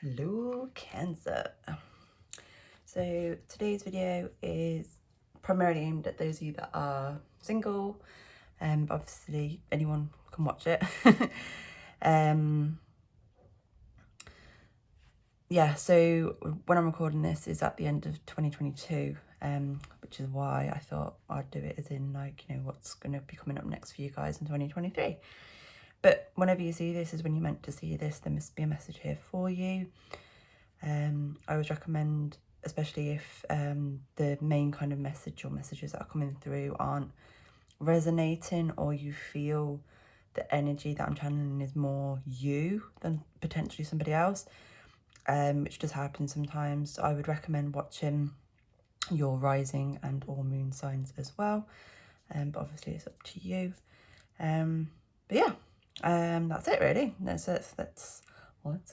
Hello, Cancer. So today's video is primarily aimed at those of you that are single, but obviously anyone can watch it. Yeah, so when I'm recording this is at the end of 2022, which is why I thought I'd do it as in, like, you know, what's going to be coming up next for you guys in 2023. But whenever you see this is when you're meant to see this. There must be a message here for you. I always recommend, especially if the main kind of message or messages that are coming through aren't resonating, or you feel the energy that I'm channeling is more you than potentially somebody else, which does happen sometimes. I would recommend watching your rising and or moon signs as well, but obviously it's up to you. But yeah, that's it really. Let's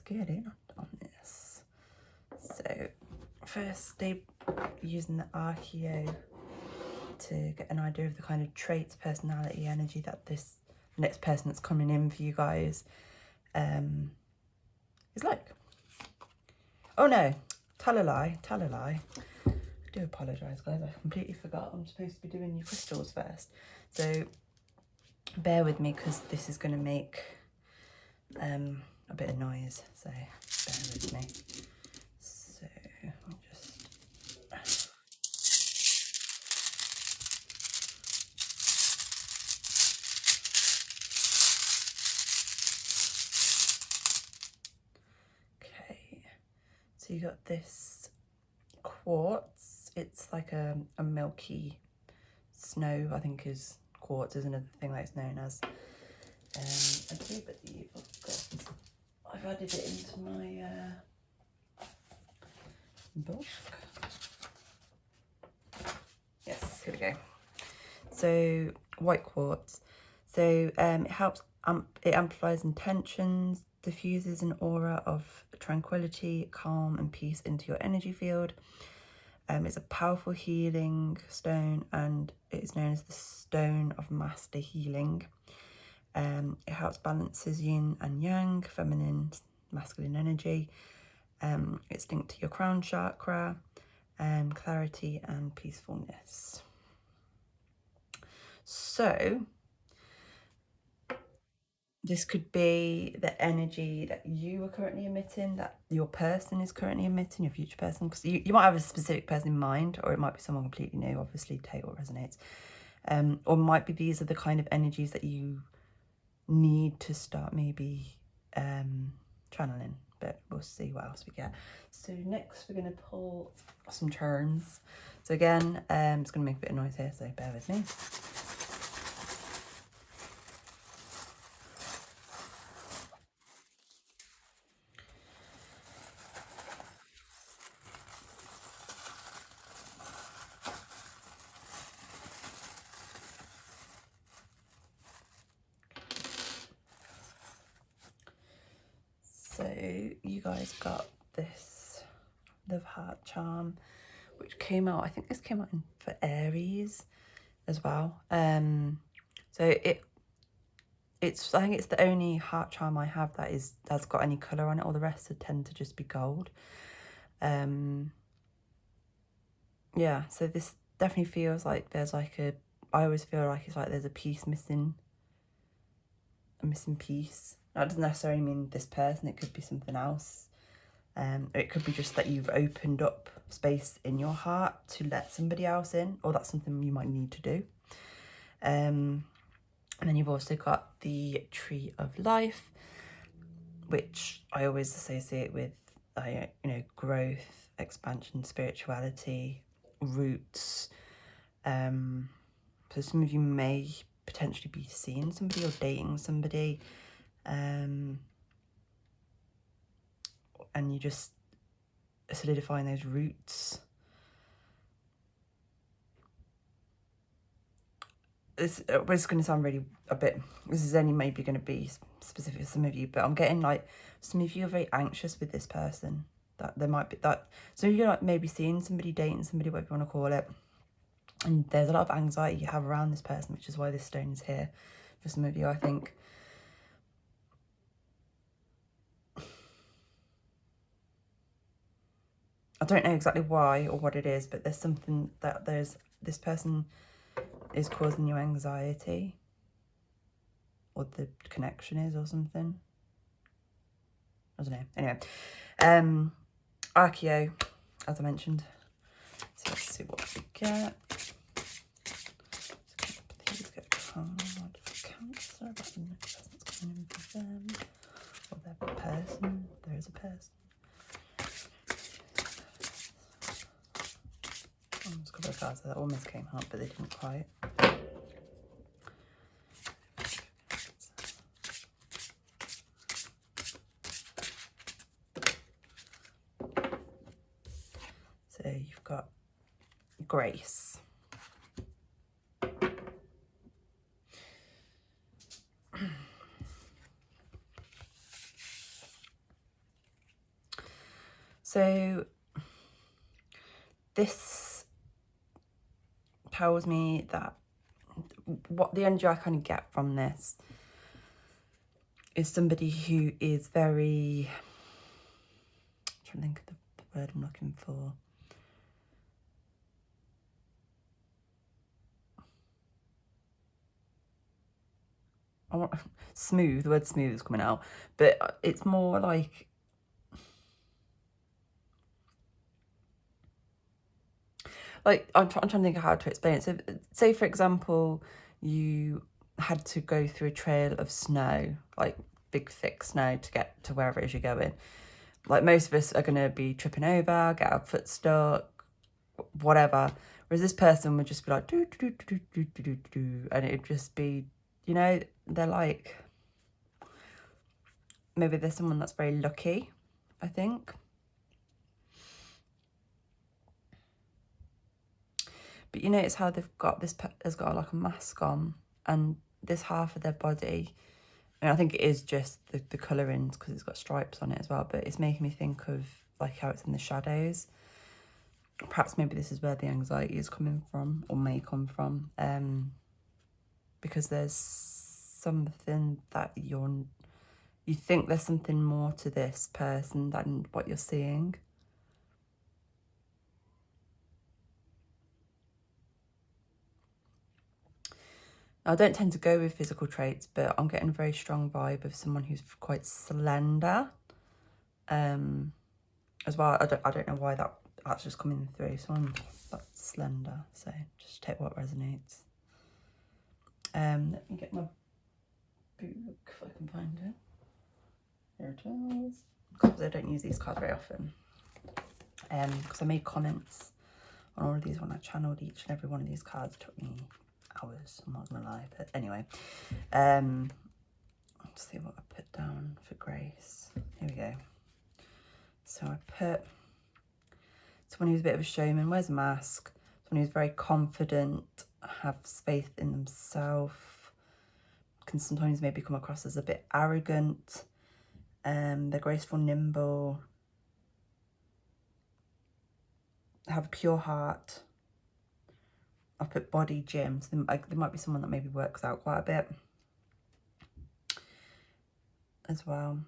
get in on this. So first, they using the Archeo to get an idea of the kind of traits, personality, energy that this next person that's coming in for you guys is like. Oh no, tell a lie. I do apologise, guys. I completely forgot. I'm supposed to be doing your crystals first. So bear with me because this is going to make a bit of noise. So bear with me. So I'll just... Okay. So you got this quartz. It's like a milky snow, I think, is quartz is another thing that it's known as. I do believe I've added it into my book. Yes, here we go. So white quartz. So it helps. It amplifies intentions, diffuses an aura of tranquility, calm, and peace into your energy field. It's a powerful healing stone, and it is known as the Stone of Master Healing. It helps balances yin and yang, feminine, masculine energy. It's linked to your crown chakra, clarity and peacefulness. So this could be the energy that you are currently emitting, that your person is currently emitting, your future person, because you might have a specific person in mind, or it might be someone completely new. Obviously take what resonates. Or might be these are the kind of energies that you need to start maybe channeling, but we'll see what else we get. So next we're going to pull some turns. So again, it's going to make a bit of noise here, so bear with me. So you guys got this Love Heart Charm, which came out, I think this came out for Aries as well. So it's I think it's the only heart charm I have that's got any colour on it. All the rest tend to just be gold. Yeah, so this definitely feels like there's like I always feel like it's like there's a piece missing, a missing piece. That doesn't necessarily mean this person, it could be something else. It could be just that you've opened up space in your heart to let somebody else in, or that's something you might need to do. And then you've also got the Tree of Life, which I always associate with, you know, growth, expansion, spirituality, roots. So some of you may potentially be seeing somebody or dating somebody, and you just solidifying those roots. It's going to sound really this is only maybe going to be specific for some of you, but I'm getting like some of you are very anxious with this person, that there might be that some of you are like maybe seeing somebody, dating somebody, whatever you want to call it, and there's a lot of anxiety you have around this person, which is why this stone is here for some of you, I think. I don't know exactly why or what it is, but there's something that this person is causing you anxiety, or the connection is, or something. I don't know. Anyway, Archeo, as I mentioned. So let's see what we get. Please get a card for Cancer about the next person that's coming in for them. Or their person. There is a person. Oh, there's a couple of cards that almost came out, but they didn't quite. So you've got Grace. So this tells me that what the energy I kind of get from this is somebody who is very, I'm trying to think of the word I'm looking for. Smooth, the word smooth is coming out, but it's more like, I'm trying to think of how to explain it. So say, for example, you had to go through a trail of snow, like big thick snow, to get to wherever it is you're going. Like, most of us are going to be tripping over, get our foot stuck, whatever. Whereas this person would just be like, do, do, do, do, do, do, do, do, and it'd just be, you know, they're like, maybe there's someone that's very lucky, I think. But you notice how they've got, this has got like a mask on, and this half of their body, and I think it is just the colourings because it's got stripes on it as well, but it's making me think of like how it's in the shadows. Perhaps maybe this is where the anxiety is coming from, or may come from, because there's something that you think there's something more to this person than what you're seeing. I don't tend to go with physical traits, but I'm getting a very strong vibe of someone who's quite slender. As well, I don't know why that's just coming through. Someone that's slender, so just take what resonates. Let me get my book if I can find it. Here it is. Because I don't use these cards very often. Because I made comments on all of these when I channeled each and every one of these cards. It took me hours, I'm not gonna lie, but anyway. Let's see what I put down for Grace. Here we go. So I put someone who's a bit of a showman, wears a mask, someone who's very confident, has faith in themselves, can sometimes maybe come across as a bit arrogant. They're graceful, nimble, have a pure heart. I put body, gym, so there might be someone that maybe works out quite a bit as well.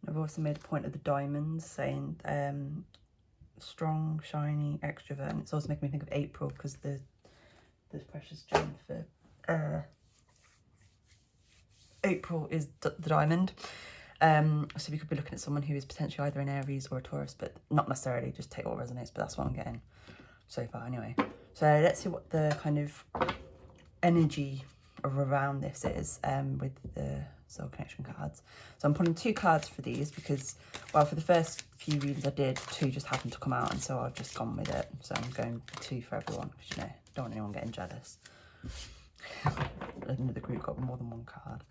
I've also made a point of the diamonds, saying strong, shiny, extrovert, and it's also making me think of April because there's precious gem for April is the diamond. So we could be looking at someone who is potentially either an Aries or a Taurus, but not necessarily, just take what resonates, but that's what I'm getting so far anyway. So let's see what the kind of energy around this is with the soul connection cards. So I'm pulling 2 cards for these because, well, for the first few readings I did, 2 just happened to come out, and so I've just gone with it. So I'm going 2 for everyone, because, you know, don't want anyone getting jealous. Another group got more than 1 card.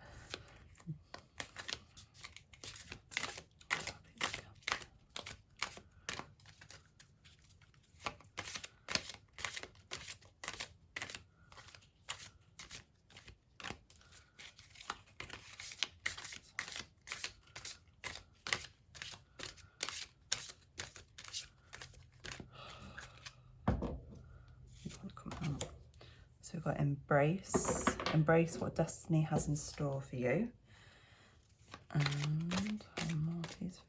So we've got Embrace, embrace what destiny has in store for you. And this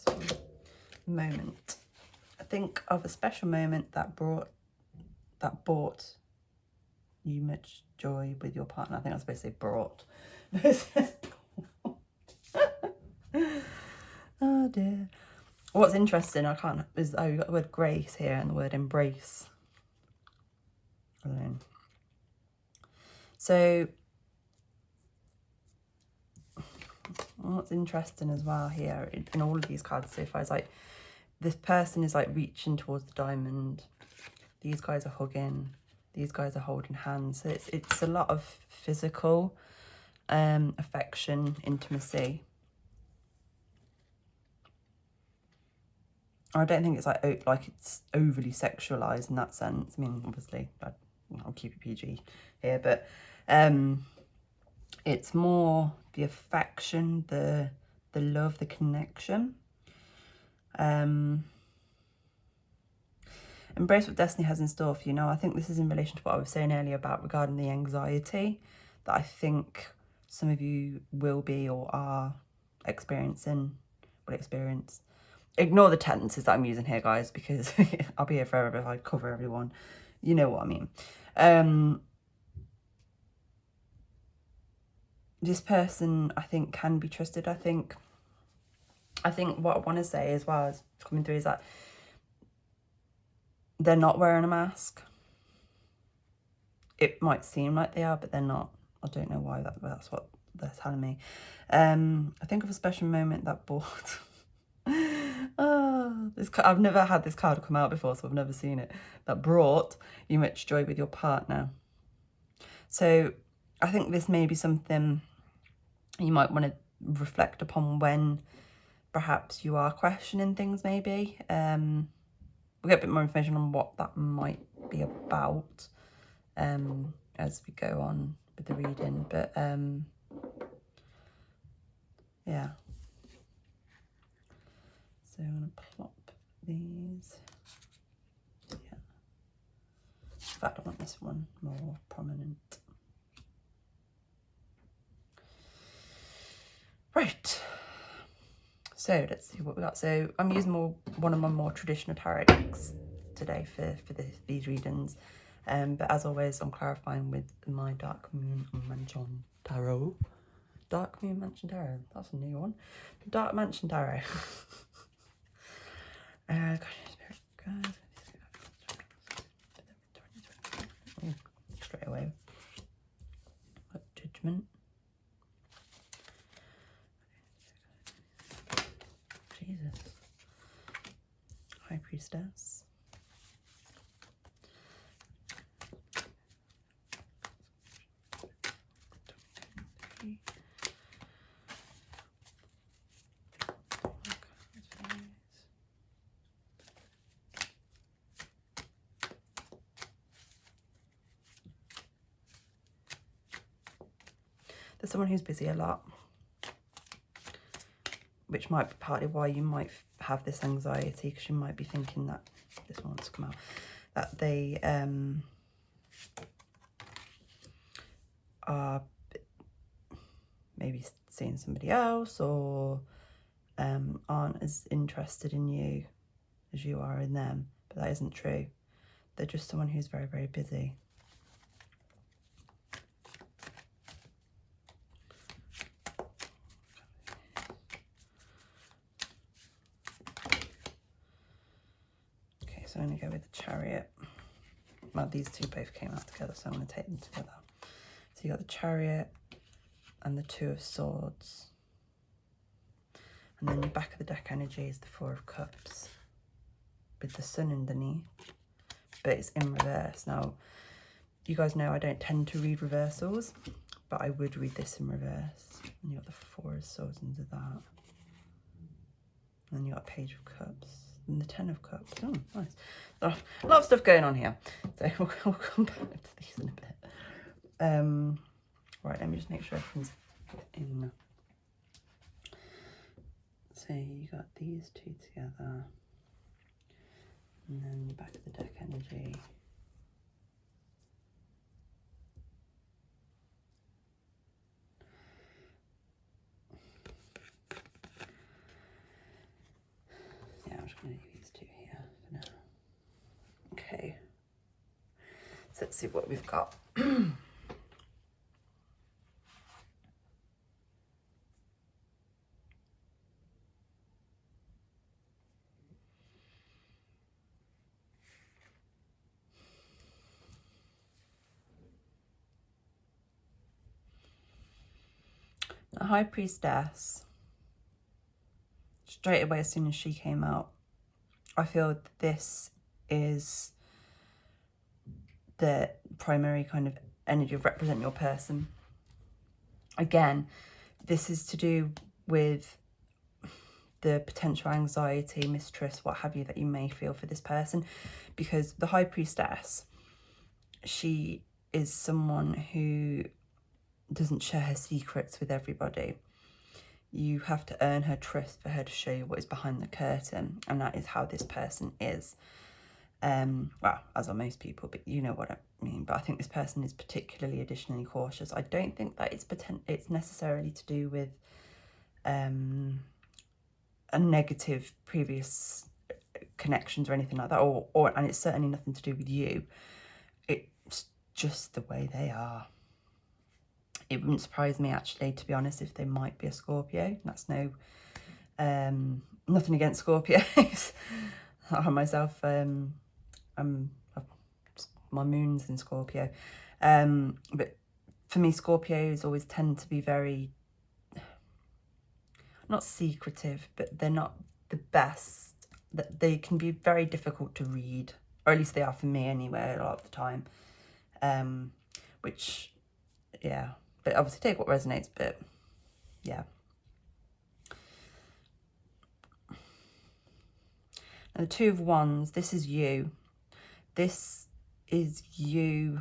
one. Moment. Think of a special moment that brought you much joy with your partner. I think I was supposed to say brought. Oh dear. What's interesting, I can't, is oh, you've got the word grace here and the word embrace. So what's interesting as well here in all of these cards so far is like this person is like reaching towards the diamond. These guys are hugging. These guys are holding hands. So it's a lot of physical affection, intimacy. I don't think it's like it's overly sexualized in that sense. I mean, obviously, I'll keep it PG here, but it's more the affection, the love, the connection. Embrace what destiny has in store for you. Now, I think this is in relation to what I was saying earlier about regarding the anxiety that I think some of you will be or are experiencing, will experience. Ignore the tenses that I'm using here, guys, because I'll be here forever if I cover everyone. You know what I mean. This person, I think, can be trusted. I think what I want to say as well as coming through is that they're not wearing a mask. It might seem like they are, but they're not. I don't know why that's what they're telling me. I think of a special moment that brought... I've never had this card come out before, so I've never seen it. That brought you much joy with your partner. So I think this may be something you might want to reflect upon when perhaps you are questioning things, maybe. We'll get a bit more information on what that might be about as we go on with the reading. But yeah. So I'm going to plop these. Yeah. In fact, I want this one more prominent. Right. So let's see what we got. So I'm using one of my more traditional tarot decks today for these readings. But as always, I'm clarifying with my Dark Moon Mansion Tarot. Dark Moon Mansion Tarot. That's a new one. Dark Mansion Tarot. Straight away. Judgment. Jesus. High Priestess. There's someone who's busy a lot, which might be partly why you might have this anxiety, because you might be thinking that, this one wants to come out, that they are maybe seeing somebody else or aren't as interested in you as you are in them. But that isn't true. They're just someone who's very, very busy. So I'm going to go with the Chariot. Well, these two both came out together, so I'm going to take them together. So you got the Chariot and the Two of Swords. And then the back of the deck energy is the Four of Cups with the Sun underneath, but it's in reverse. Now, you guys know I don't tend to read reversals, but I would read this in reverse. And you got the Four of Swords under that. And then you got Page of Cups. And the Ten of Cups. Oh, nice. A lot of stuff going on here. So we'll come back to these in a bit. Right, let me just make sure everything's in. So you got these two together, and then the back of the deck energy. Yeah, I'm just going to leave these two here for now. Okay, so let's see what we've got. The High Priestess, straight away as soon as she came out, I feel this is the primary kind of energy of represent your person. Again, this is to do with the potential anxiety, mistrust, what have you, that you may feel for this person, because the High Priestess, she is someone who doesn't share her secrets with everybody. You have to earn her trust for her to show you what is behind the curtain, and that is how this person is. Well, as are most people, but you know what I mean. But I think this person is particularly additionally cautious. I don't think that it's necessarily to do with a negative previous connections or anything like that, and it's certainly nothing to do with you. It's just the way they are. It wouldn't surprise me, actually, to be honest, if they might be a Scorpio. That's no, nothing against Scorpios. I myself, my moon's in Scorpio. But for me, Scorpios always tend to be very, not secretive, but they're not the best. That they can be very difficult to read, or at least they are for me anyway, a lot of the time. Which, yeah. But obviously take what resonates, but yeah. And the Two of Wands, this is you. This is you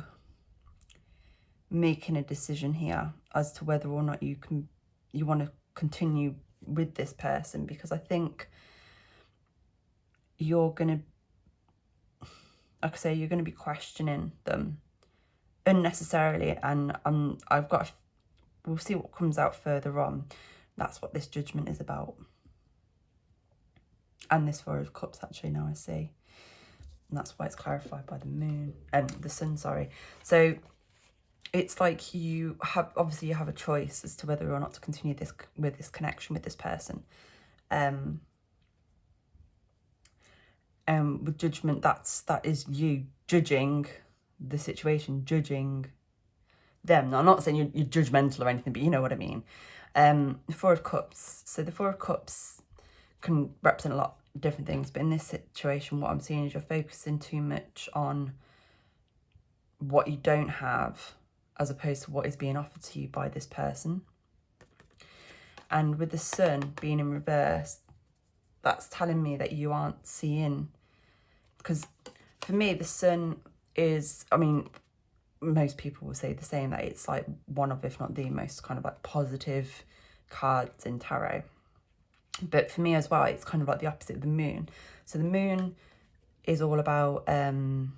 making a decision here as to whether or not you want to continue with this person, because I think you're going to, like I say, you're going to be questioning them unnecessarily, and we'll see what comes out further on. That's what this Judgment is about, and this Four of Cups, actually, now I see, and that's why it's clarified by the moon and the sun, sorry. So it's like you have a choice as to whether or not to continue this connection with this person. With Judgment, that is you judging the situation, judging them. Now, I'm not saying you're judgmental or anything, but you know what I mean. Four of Cups. So the Four of Cups can represent a lot of different things, but in this situation, what I'm seeing is you're focusing too much on what you don't have as opposed to what is being offered to you by this person. And with the Sun being in reverse, that's telling me that you aren't seeing, because for me, the Sun is, I mean, most people will say the same, that it's like one of, if not the most kind of like positive cards in tarot. But for me as well, it's kind of like the opposite of the moon. So the moon is all about kind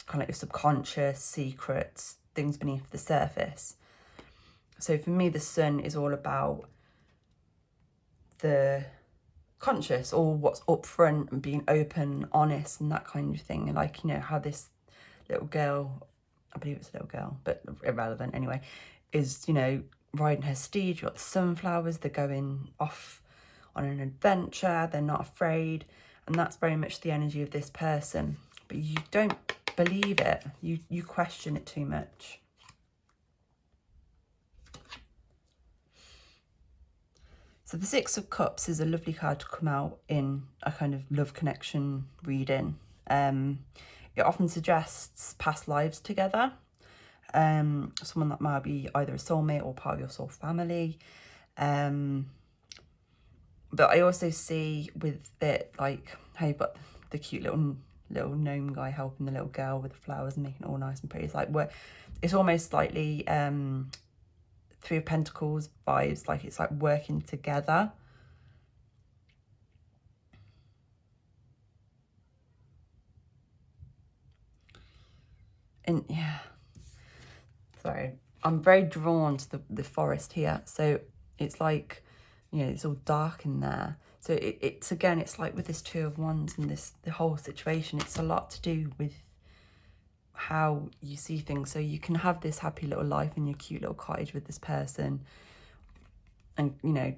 of like your subconscious, secrets, things beneath the surface. So for me, the Sun is all about the conscious, or what's up front, and being open, honest, and that kind of thing. And like, you know, how this little girl, I believe it's a little girl, but irrelevant anyway, is, you know, riding her steed. You've got the sunflowers, they're going off on an adventure, they're not afraid, and that's very much the energy of this person. But you don't believe it, you question it too much. So the Six of Cups is a lovely card to come out in a kind of love connection reading. It often suggests past lives together. Someone that might be either a soulmate or part of your soul family. But I also see with it, like, how you've got the cute little gnome guy helping the little girl with the flowers and making it all nice and pretty. It's like, it's almost slightly Three of Pentacles vibes, like it's like working together. And yeah, sorry, I'm very drawn to the forest here. So it's like, you know, it's all dark in there. So it's again, it's like with this Two of Wands and the whole situation, it's a lot to do with how you see things. So you can have this happy little life in your cute little cottage with this person and, you know,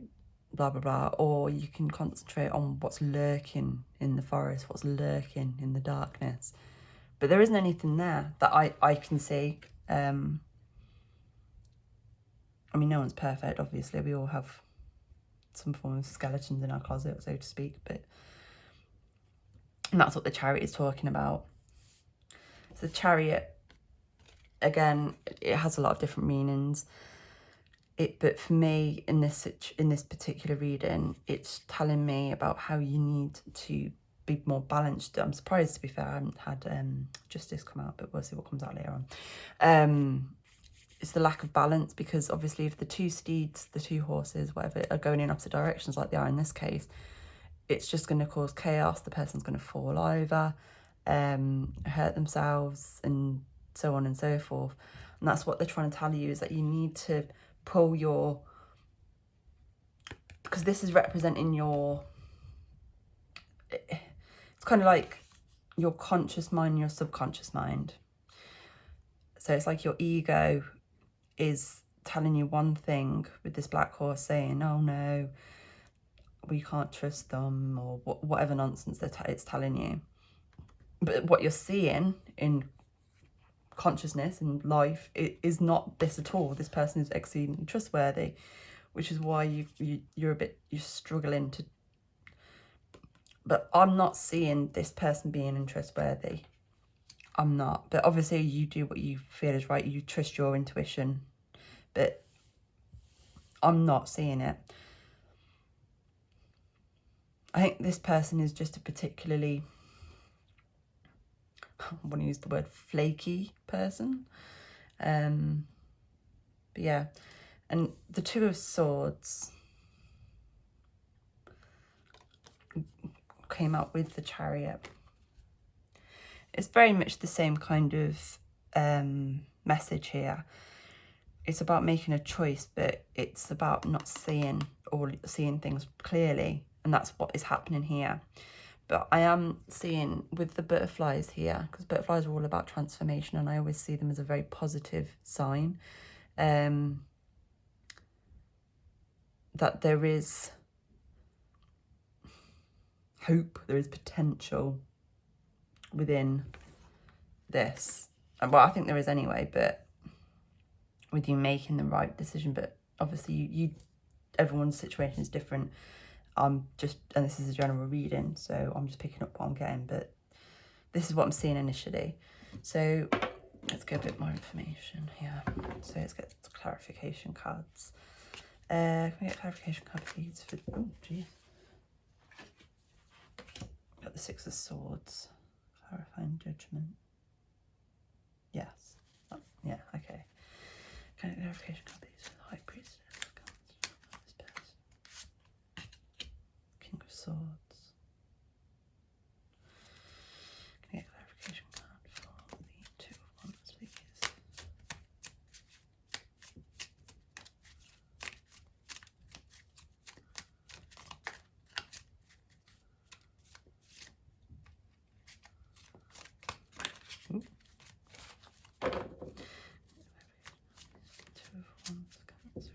blah, blah, blah. Or you can concentrate on what's lurking in the forest, what's lurking in the darkness. But there isn't anything there that I can see. I mean, no one's perfect, obviously. We all have some form of skeletons in our closet, so to speak. But and that's what the Chariot is talking about. So the Chariot, again, it has a lot of different meanings. But for me, in this particular reading, it's telling me about how you need to be more balanced. I'm surprised, to be fair, I haven't had Justice come out, but we'll see what comes out later on. It's the lack of balance, because obviously if the two steeds, the two horses, whatever, are going in opposite directions like they are in this case, it's just going to cause chaos. The person's going to fall over, hurt themselves, and so on and so forth. And that's what they're trying to tell you, is that you need to pull your, because this is representing your, it's kind of like your conscious mind and your subconscious mind. So it's like your ego is telling you one thing with this black horse, saying, oh no, we can't trust them, or whatever nonsense it's telling you. But what you're seeing in consciousness and life is not this at all. This person is exceedingly trustworthy, which is why you're struggling to. But I'm not seeing this person being untrustworthy. I'm not. But obviously you do what you feel is right. You trust your intuition. But I'm not seeing it. I think this person is just a particularly, I want to use the word flaky person. But yeah. And the Two of Swords came out with the Chariot. It's very much the same kind of message here. It's about making a choice, but it's about not seeing things clearly. And that's what is happening here. But I am seeing with the butterflies here, because butterflies are all about transformation, and I always see them as a very positive sign. That there is hope, there is potential within this. Well, I think there is anyway, but with you making the right decision. But obviously everyone's situation is different. And this is a general reading, so I'm just picking up what I'm getting, but this is what I'm seeing initially. So let's get a bit more information here. So let's get clarification cards. Can we get clarification card, please? Oh, geez. Got the Six of Swords. Clarifying judgment. Yes. Oh, yeah, okay. Can I get clarification card, please? For the High Priestess. King of Swords. Can I get clarification card for the Two of Wands, please? Ooh. Two of Wands, Cancer,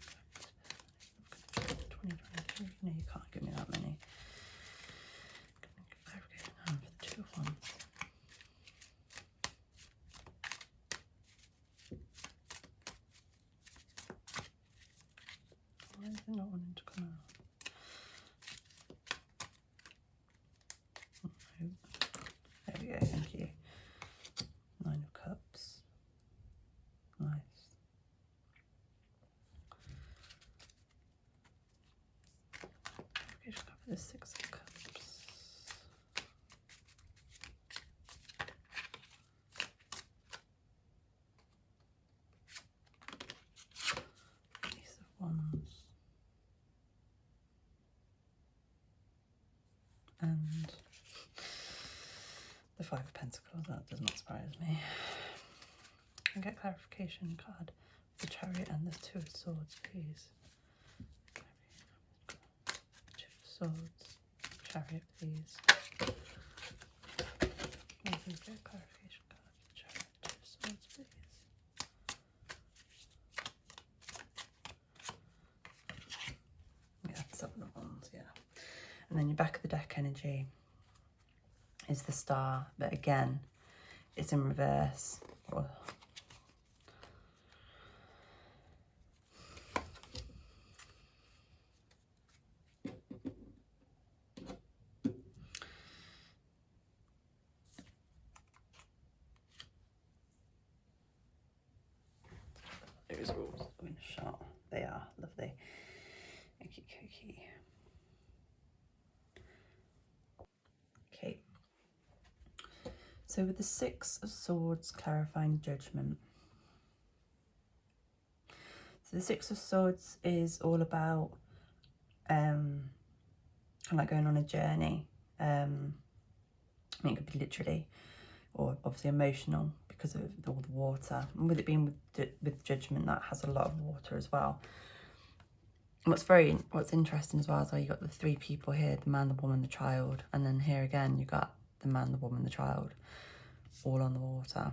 2023. No, you can't give me that many. Clarification card for the Two of Wands. Why is it not wanting to come out? No. There we go, thank you. Nine of Cups. Nice. Okay, just cover the Six of Cups. Ace of Wands. And the Five of Pentacles, that does not surprise me. Can I get clarification card? The Chariot and the Two of Swords, please. Two of Swords, Chariot, please. Please get a clarification card. Chariot, Two of Swords, please. Yeah, Seven of Wands, yeah. And then your back of the deck energy is the Star, but again, it's in reverse. Oh. Those are all in a shot. They are lovely. Okie dokie. Okay. So with the Six of Swords, clarifying judgment. So the Six of Swords is all about kind of like going on a journey. I mean, it could be literally or obviously emotional because of all the water. And with it being with judgment, that has a lot of water as well. And what's interesting as well is you got the three people here, the man, the woman, the child. And then here again, you got the man, the woman, the child, all on the water.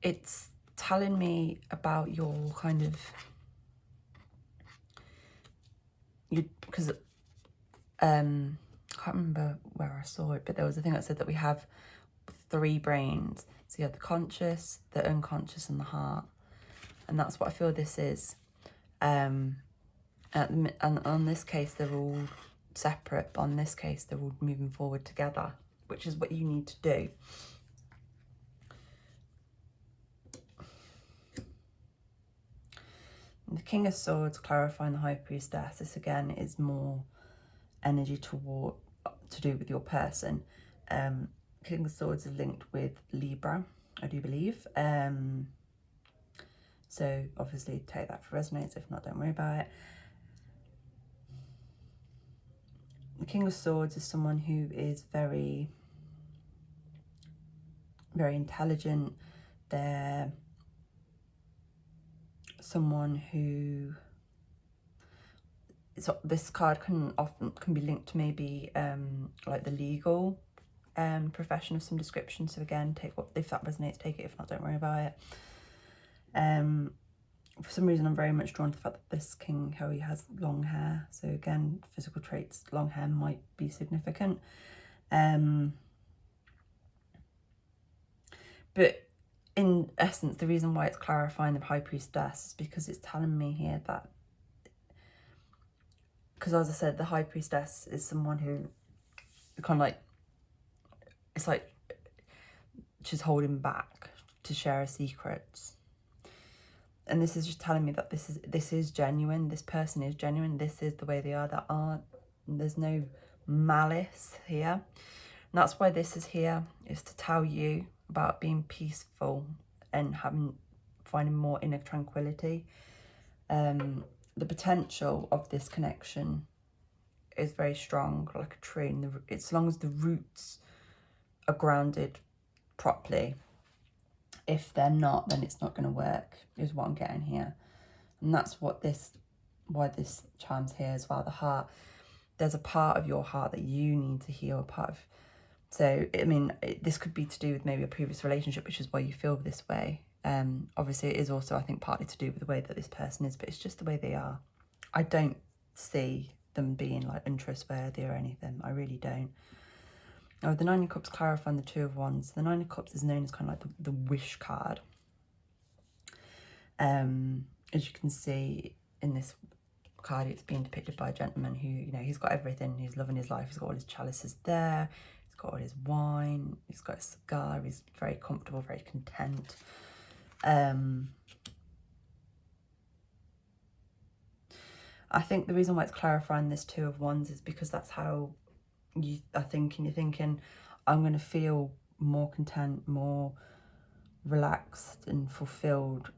It's telling me about your kind of, because I can't remember where I saw it, but there was a thing that said that we have three brains. So you have the conscious, the unconscious, and the heart. And that's what I feel this is. And on this case, they're all separate, but on this case, they're all moving forward together, which is what you need to do. And the King of Swords, clarifying the High Priestess. This again is more energy to do with your person. King of Swords is linked with Libra, I do believe. So obviously take that for resonance. If not, don't worry about it. The King of Swords is someone who is very, very intelligent. They're someone who, this card can be linked to maybe like the legal profession of some description. So again, if that resonates, take it. If not, don't worry about it. For some reason, I'm very much drawn to the fact that this king, how he has long hair. So again, physical traits, long hair might be significant. But in essence, the reason why it's clarifying the High Priestess is because it's telling me here that, because as I said, the High Priestess is someone who kind of like, it's like she's holding back to share her secrets. And this is just telling me that this is genuine. This person is genuine. This is the way they are. There's no malice here. And that's why this is here, is to tell you about being peaceful and finding more inner tranquility. The potential of this connection is very strong, like a tree. And as long as the roots are grounded properly. If they're not, then it's not going to work, is what I'm getting here. And that's why this chime's here as well. The heart, there's a part of your heart that you need to heal, so I mean, this could be to do with maybe a previous relationship, which is why you feel this way. Obviously it is also, I think, partly to do with the way that this person is, but it's just the way they are. I don't see them being like untrustworthy or anything. I really don't. Oh, the Nine of Cups clarifying the Two of Wands. The Nine of Cups is known as kind of like the wish card. As you can see in this card, it's being depicted by a gentleman who, you know, he's got everything. He's loving his life. He's got all his chalices there. He's got all his wine. He's got a cigar. He's very comfortable, very content. I think the reason why it's clarifying this Two of Wands is because that's how you are thinking. You're thinking, I'm going to feel more content, more relaxed and fulfilled,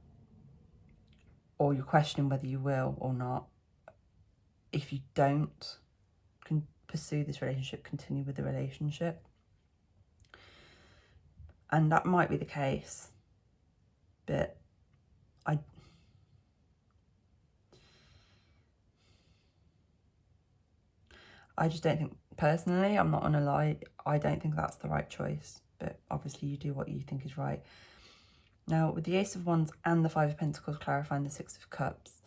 or you're questioning whether you will or not. If you don't pursue this relationship, continue with the relationship. And that might be the case, but I just don't think, personally, I'm not gonna lie, I don't think that's the right choice. But obviously you do what you think is right. Now, with the Ace of Wands and the Five of Pentacles clarifying the Six of Cups,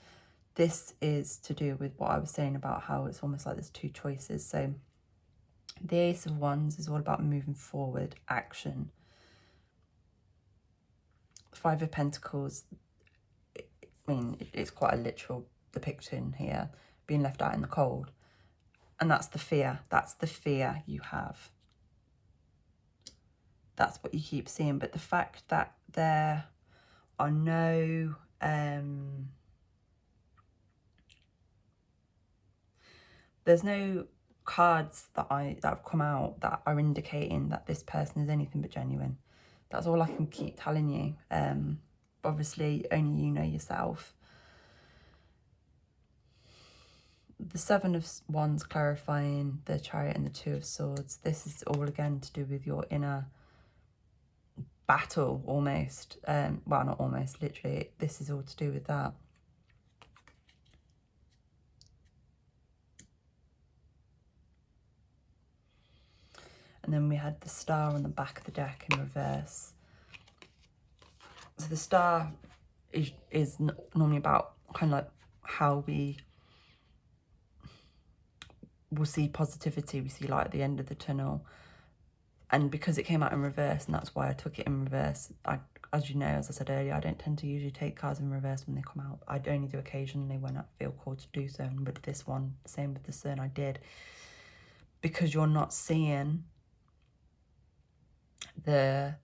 this is to do with what I was saying about how it's almost like there's two choices. So the Ace of Wands is all about moving forward, action. The Five of Pentacles, I mean, it's quite a literal depiction here, being left out in the cold. And that's the fear. That's the fear you have. That's what you keep seeing. But the fact that there are no there's no cards that have come out that are indicating that this person is anything but genuine. That's all I can keep telling you. Obviously, only you know yourself. The Seven of Wands clarifying the Chariot and the Two of Swords. This is all again to do with your inner battle, almost. Well, not almost, literally. This is all to do with that. And then we had the Star on the back of the deck in reverse. So the Star is normally about kind of like how we will see positivity, we see light at the end of the tunnel. And because it came out in reverse, and that's why I took it in reverse, as you know, as I said earlier, I don't tend to usually take cards in reverse when they come out. I only do occasionally when I feel called to do so. And with this one, same with the Sun, I did. Because you're not seeing the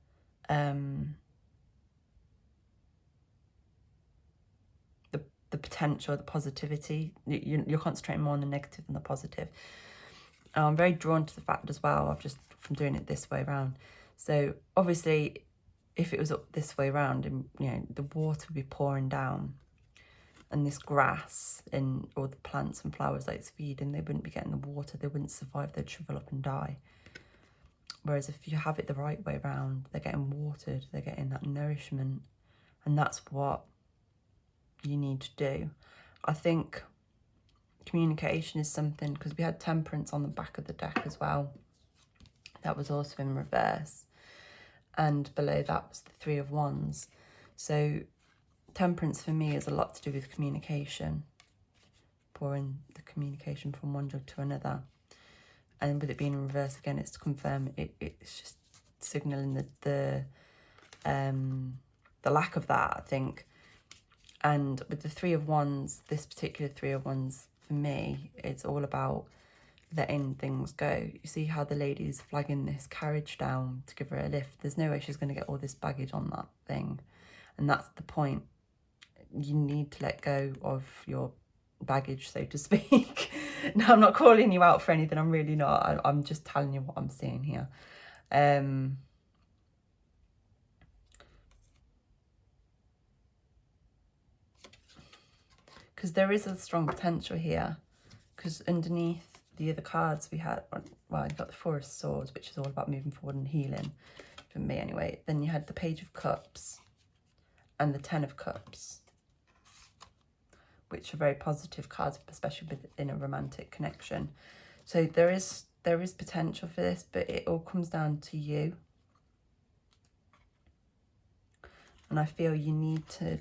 potential, the positivity. You're concentrating more on the negative than the positive. And I'm very drawn to the fact as well of just from doing it this way around. So obviously, if it was up this way around, and you know, the water would be pouring down, and this grass and all the plants and flowers that it's feeding, they wouldn't be getting the water. They wouldn't survive. They'd shrivel up and die. Whereas if you have it the right way around, they're getting watered. They're getting that nourishment, and that's what you need to do. I think communication is something, because we had Temperance on the back of the deck as well. That was also in reverse. And below that was the Three of Wands. So Temperance for me is a lot to do with communication. Pouring the communication from one jug to another. And with it being in reverse again, it's to confirm it's just signalling the lack of that, I think. And with the Three of Wands, this particular Three of Wands, for me, it's all about letting things go. You see how the lady's flagging this carriage down to give her a lift. There's no way she's going to get all this baggage on that thing. And that's the point. You need to let go of your baggage, so to speak. Now, I'm not calling you out for anything. I'm really not. I'm just telling you what I'm seeing here. Because there is a strong potential here. Because underneath the other cards we had, well, you've got the Four of Swords, which is all about moving forward and healing, for me anyway. Then you had the Page of Cups and the Ten of Cups, which are very positive cards, especially in a romantic connection. So there is potential for this, but it all comes down to you. And I feel you need to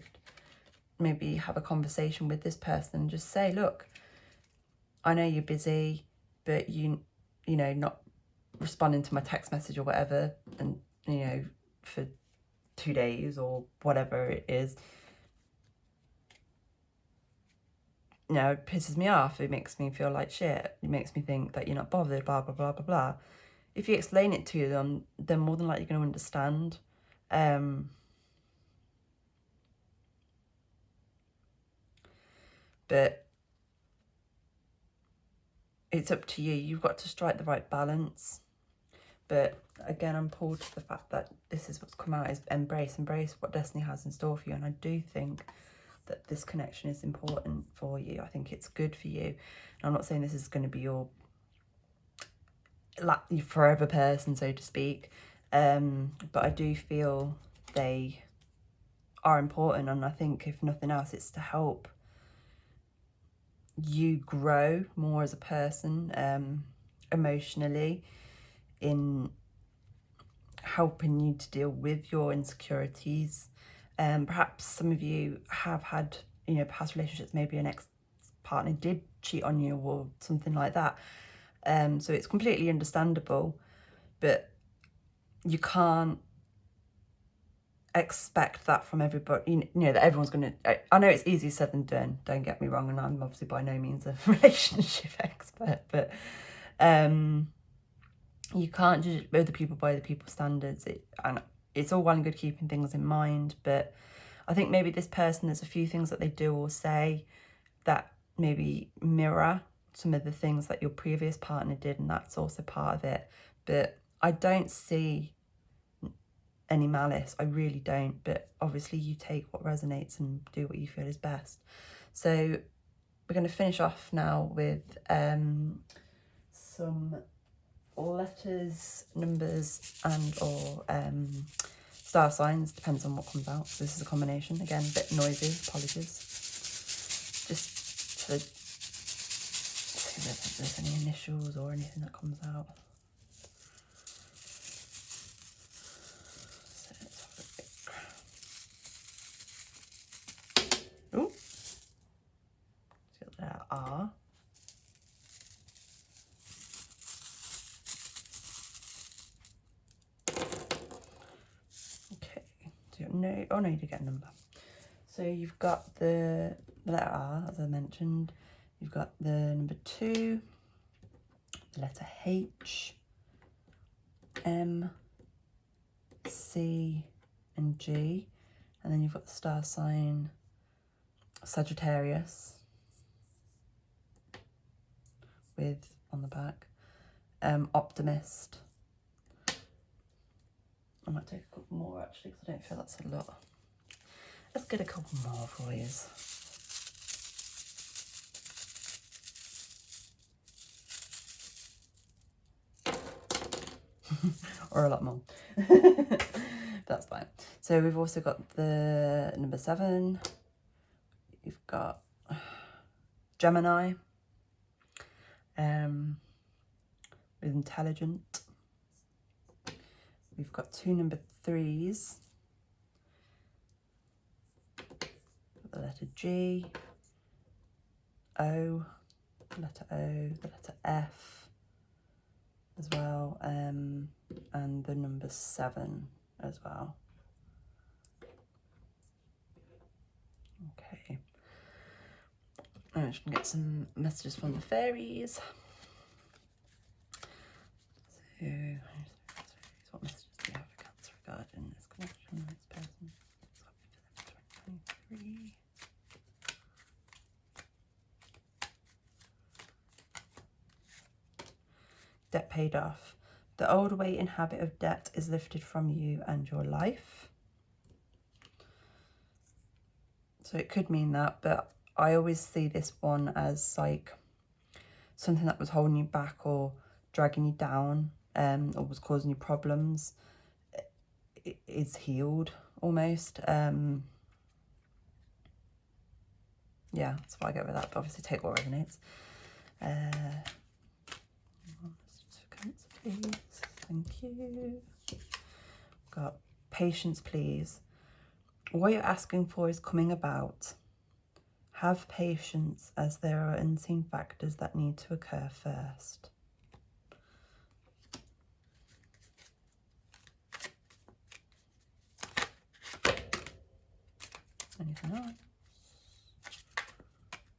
maybe have a conversation with this person and just say, look, I know you're busy, but you know, not responding to my text message or whatever, and, you know, for 2 days or whatever it is, you know, it pisses me off. It makes me feel like shit. It makes me think that you're not bothered, blah, blah, blah, blah, blah. If you explain it to them, they're more than likely going to understand. But it's up to you. You've got to strike the right balance. But again, I'm pulled to the fact that this is what's come out, is embrace what destiny has in store for you. And I do think that this connection is important for you. I think it's good for you. And I'm not saying this is going to be your forever person, so to speak. But I do feel they are important, and I think if nothing else, it's to help you grow more as a person, emotionally, in helping you to deal with your insecurities. Perhaps some of you have had, you know, past relationships, maybe an ex-partner did cheat on you or something like that. So it's completely understandable, but you can't expect that from everybody, you know, that everyone's going to, I know it's easier said than done, don't get me wrong, and I'm obviously by no means a relationship expert, but you can't judge other people by the people's standards. And it's all well and good keeping things in mind, but I think maybe this person, there's a few things that they do or say that maybe mirror some of the things that your previous partner did, and that's also part of it. But I don't see any malice, I really don't, but obviously you take what resonates and do what you feel is best. So we're going to finish off now with some letters, numbers, and or star signs, depends on what comes out. So this is a combination, again, a bit noisy, apologies, just to see if there's any initials or anything that comes out. Oh, so there are. Okay, so no, oh no, you did get a number. So you've got the letter R, as I mentioned. You've got the number 2, the letter H, M, C, and G, and then you've got the star sign Sagittarius with, on the back, Optimist. I might take a couple more actually, because I don't feel that's a lot. Let's get a couple more for you. Or a lot more. That's fine. So we've also got the number 7. You've got Gemini, with intelligent. We've got 2 number 3s. The letter G, O, the letter O, the letter F as well, and the number 7 as well. Okay. I'm just gonna get some messages from the fairies. So, what messages do you have for Cancer regarding this connection, this person? What's happening for them in 2023? Debt paid off. The old weight and habit of debt is lifted from you and your life. So it could mean that, but I always see this one as like something that was holding you back or dragging you down, or was causing you problems. It is healed almost. Yeah, that's what I get with that, but obviously take what resonates. Please, thank you. Got patience, please. What you're asking for is coming about. Have patience, as there are unseen factors that need to occur first. Anything else?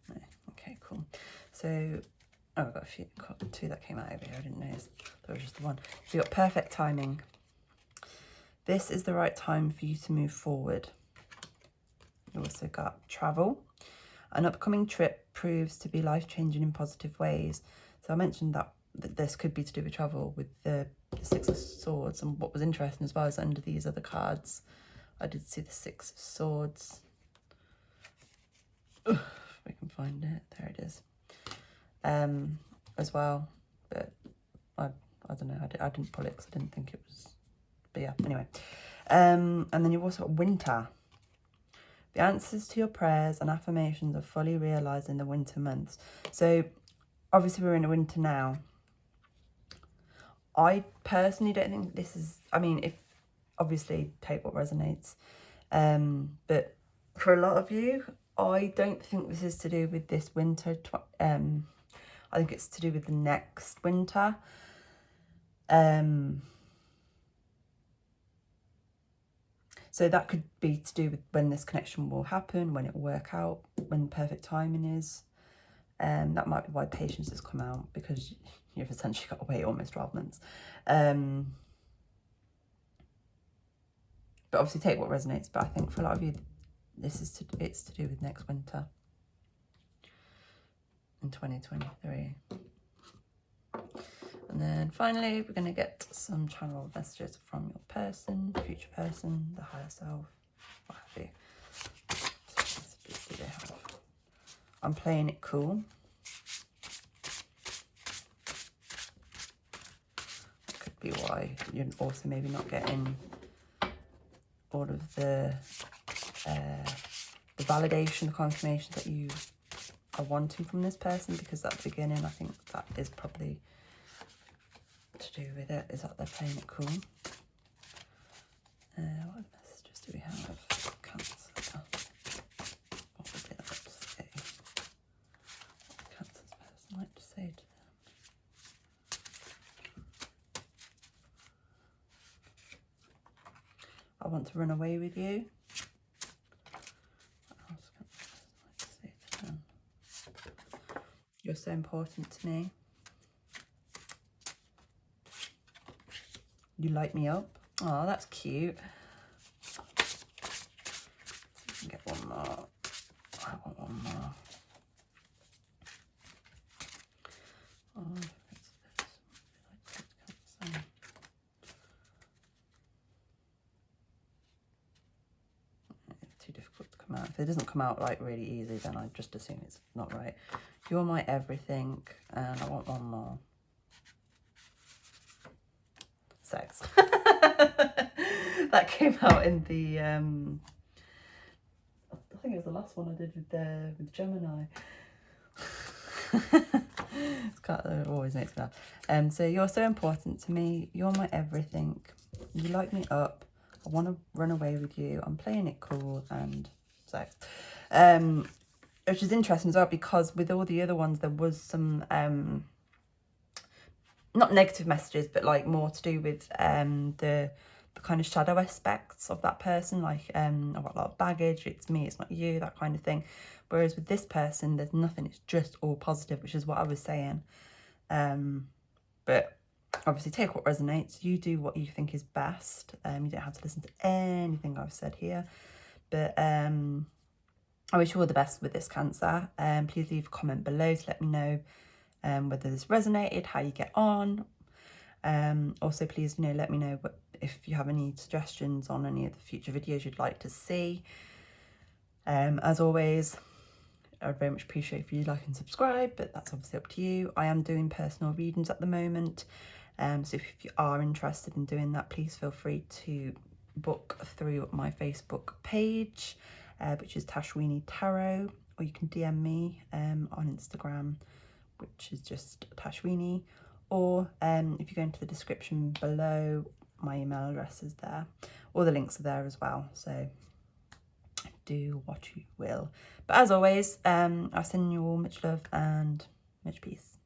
No. Okay, cool. So, oh, I've got a few, 2 that came out over here. I didn't notice. There was just the one. So you've got perfect timing. This is the right time for you to move forward. You also got travel. An upcoming trip proves to be life-changing in positive ways. So I mentioned that this could be to do with travel with the 6 of Swords. And what was interesting as well is under these other cards, I did see the 6 of Swords. Ugh, if we can find it. There it is. As well. But I don't know. I didn't pull it because I didn't think it was But yeah, anyway. And then you've also got winter. The answers to your prayers and affirmations are fully realised in the winter months. So obviously we're in a winter now. I personally don't think this is, I mean, if obviously take what resonates. But for a lot of you, I don't think this is to do with this winter. I think it's to do with the next winter. So that could be to do with when this connection will happen, when it will work out, when the perfect timing is. That might be why patience has come out, because you've essentially got to wait almost 12 months. But obviously take what resonates. But I think for a lot of you, it's to do with next winter in 2023. And then finally, we're going to get some channel messages from your person, future person, the higher self, what have you. So messages do they have? I'm playing it cool. That could be why you're also maybe not getting all of the validation, the confirmation that you are wanting from this person, because at the beginning, I think that is probably to do with it, is that they're playing it cool. What messages do we have? Cancer. What would they like to say? What would Cancer's person like to say to them? I want to run away with you. What else can I like to say to them? You're so important to me. You light me up. Oh, that's cute. So we can get one more. I want one more. Oh, it's too difficult to come out. If it doesn't come out like really easy, then I just assume it's not right. You're my everything, and I want one more. Sex. That came out in the I think it was the last one I did with Gemini. It always makes me laugh. So you're so important to me. You're my everything. You light me up. I want to run away with you. I'm playing it cool, and sex. Which is interesting as well, because with all the other ones there was some not negative messages, but like more to do with the kind of shadow aspects of that person, like I've got a lot of baggage, it's me, it's not you, that kind of thing. Whereas with this person, there's nothing, it's just all positive, which is what I was saying. But obviously take what resonates. You do what you think is best. You don't have to listen to anything I've said here. But I wish you all the best with this, Cancer. Please leave a comment below to let me know whether this resonated, how you get on. Also, please, let me know if you have any suggestions on any of the future videos you'd like to see. As always, I would very much appreciate if you like and subscribe, but that's obviously up to you. I am doing personal readings at the moment, so if you are interested in doing that, please feel free to book through my Facebook page, which is Tashweenie Tarot, or you can DM me on Instagram, which is just Tashweenie, or if you go into the description below, my email address is there. All the links are there as well, so do what you will. But as always, I send you all much love and much peace.